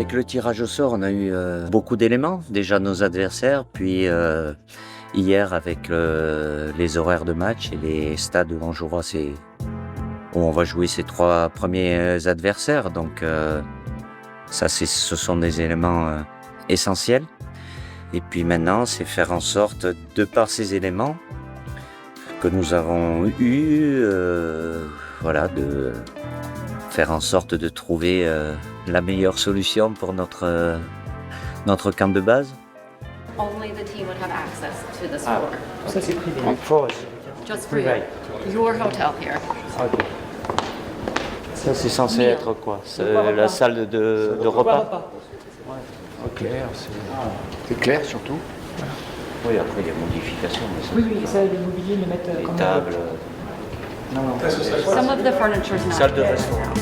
avec le tirage au sort, on a eu beaucoup d'éléments. Déjà nos adversaires, puis hier avec les horaires de match et les stades où on va jouer ces 3 premiers adversaires. Donc ce sont des éléments essentiels. Et puis maintenant, c'est faire en sorte, de par ces éléments que nous avons eus, de faire en sorte de trouver la meilleure solution pour notre camp de base. Only the team would have access to this floor. Ça c'est privé. Just for you. Right. Your hotel here. Ok. Ça, c'est censé être quoi? La salle de repas? Clair, c'est clair surtout. Oui, après il y a modification. Mais ça, Oui, ça, le mobilier, le mettre les quand même. tables. Some of the furniture is not Salle de here. restaurant.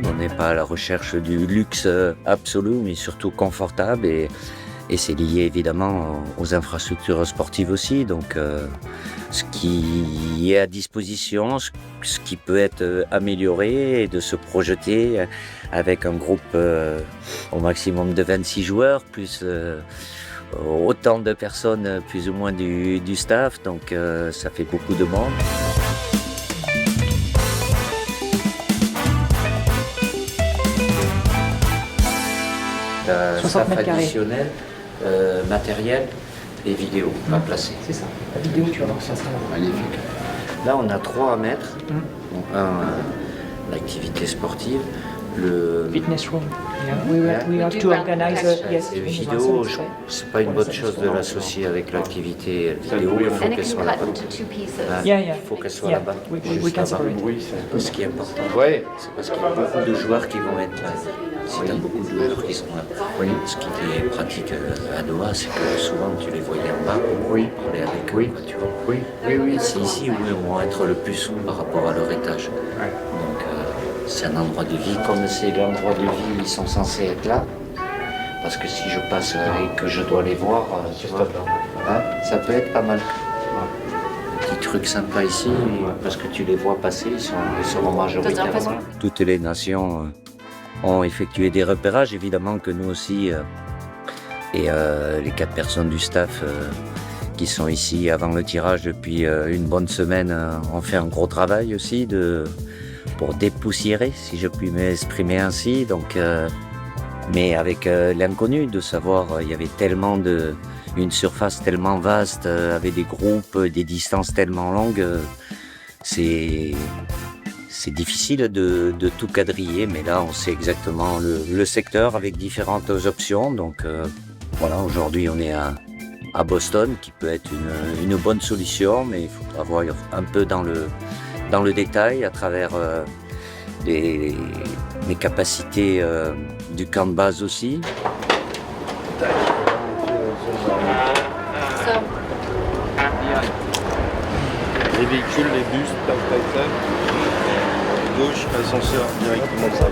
On n'est pas à la recherche du luxe absolu, mais surtout confortable et c'est lié évidemment aux infrastructures sportives aussi. Donc ce qui est à disposition, ce qui peut être amélioré et de se projeter avec un groupe au maximum de 26 joueurs, plus autant de personnes plus ou moins du staff. Donc ça fait beaucoup de monde. Staff 60 mètres carrés. additionnel, matériel et vidéo à placer. C'est ça. La vidéo, tu vas voir, ça sera Magnifique. Là, on a 3 à mettre. Donc, l'activité sportive, le fitness room. Yeah. We have to organize yes. et vidéo. C'est pas une bonne chose de l'associer avec l'activité vidéo. Il faut And it qu'elle can soit cut là-bas. into 2 pieces. Yeah. Il faut qu'elle soit Yeah. là-bas. We juste can là-bas. separate. Oui, c'est ce qui est important. Ouais. C'est parce qu'il y a beaucoup de joueurs qui vont être là. Si tu as beaucoup de joueurs qui sont là. Ce qui est pratique à Doha, c'est que souvent tu les voyais en bas pour aller avec eux. Quoi, tu vois. Oui. C'est ici où ils vont être le plus souples par rapport à leur étage. Ouais. Donc c'est un endroit de vie. Comme c'est l'endroit de vie, ils sont censés être là. Parce que si je passe et que je dois les voir, tu vois, ça peut être pas mal. Petit truc sympa ici, parce que tu les vois passer, ils seront majoritairement. Toutes les nations ont effectué des repérages, évidemment que nous aussi, et les 4 personnes du staff qui sont ici avant le tirage depuis une bonne semaine ont fait un gros travail aussi pour dépoussiérer, si je puis m'exprimer ainsi. Donc, mais avec l'inconnu de savoir, il y avait tellement une surface tellement vaste, avec des groupes, des distances tellement longues, c'est difficile de tout quadriller, mais là on sait exactement le secteur avec différentes options. Donc voilà, aujourd'hui on est à Boston, qui peut être une bonne solution, mais il faudra voir un peu dans le détail à travers les capacités du camp de base aussi. So, Les véhicules, les bus, tac. Gauche, ascenseur directement ça.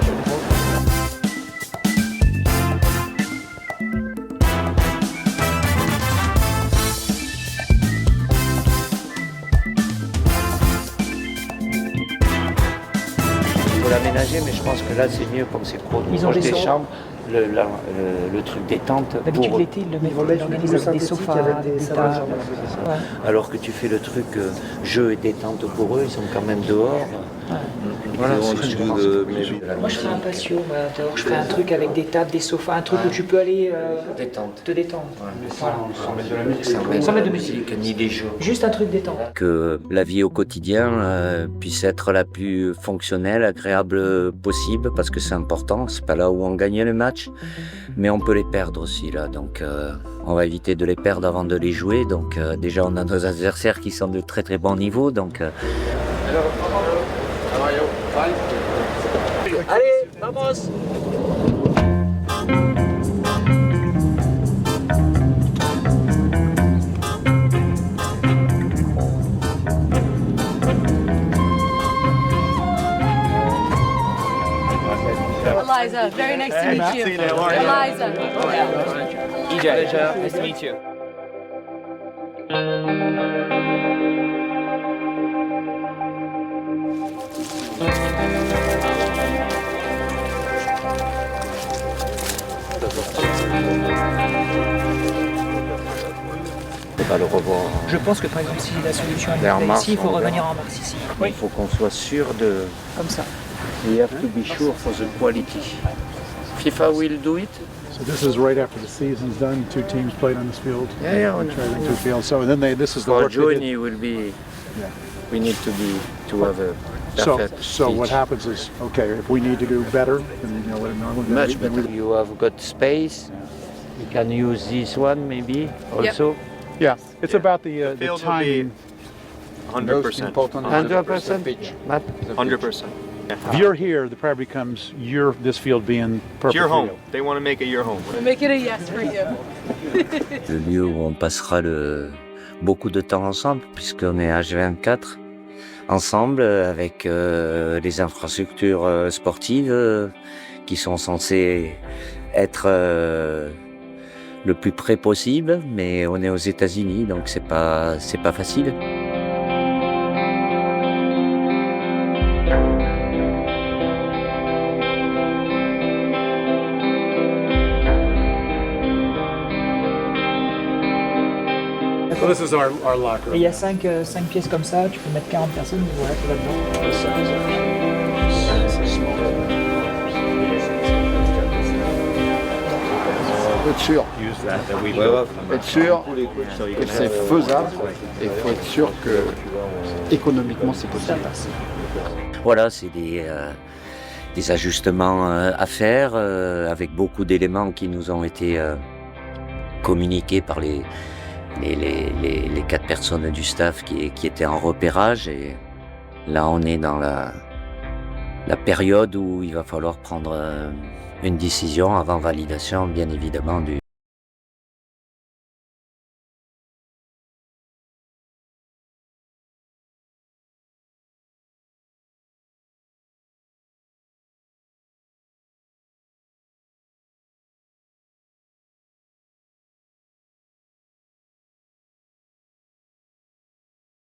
Il faut l'aménager, mais je pense que là c'est mieux comme c'est proche Ils ont des des sofas. chambres, le truc détente. D'habitude pour- l'été, ils le mettent, ils organisent avec des sofas, des tables. Ouais. Alors que tu fais le truc jeu et détente pour eux, ils sont quand même dehors. Voilà, Ils ont c'est ce du que goût je de pense. Moi je ferais un patio, dehors. Je ferais un truc avec des tables, des sofas, un truc où tu peux aller détente. te détendre. Voilà. Sans mettre de musique. ni des jeux. Juste un truc détente. Que la vie au quotidien puisse être la plus fonctionnelle, agréable possible, parce que c'est important. C'est pas là où on gagne le match, mais on peut les perdre aussi là. Donc on va éviter de les perdre avant de les jouer. Donc déjà on a nos adversaires qui sont de très très bon niveau. Donc allez, vamos! a Eliza. Very nice to meet you. Eliza. EJ, nice to meet you. On va le revoir. Je pense que par exemple, si la solution est Vers mars, ici, il faut on revenir verra. en mars ici. Il faut qu'on soit sûr de. Comme ça. We have to be sure for the quality. FIFA will do it. So this is right after the season's done. 2 teams played on this field. Yeah, Trading 2 fields. So and then this is the For work they June, did. it will be. Yeah. We need to have a So, perfect so what pitch. happens is, okay, if we need to do better, then what it normally Much better. You have got space. You can use this one maybe also. Yeah, it's about the field will timing. 100%. 100%. Matt? 100%. If you're here, the prayer becomes this field being perfect. It's your for home. you. They want to make it your home. We'll make it a yes for you. Le lieu où on passera beaucoup de temps ensemble, puisqu'on est H24 ensemble avec les infrastructures sportives qui sont censées être le plus près possible, mais on est aux États-Unis, donc c'est pas facile. So this is our locker Et room. il y a 5 pièces comme ça, tu peux mettre 40 personnes, et voilà, tu vas dedans. Être sûr, être sûr que c'est faisable et il faut être sûr que économiquement c'est possible. Voilà, c'est des ajustements à faire avec beaucoup d'éléments qui nous ont été communiqués par les 4 personnes du staff qui étaient en repérage. Et là, on est dans la période où il va falloir prendre une décision avant validation, bien évidemment,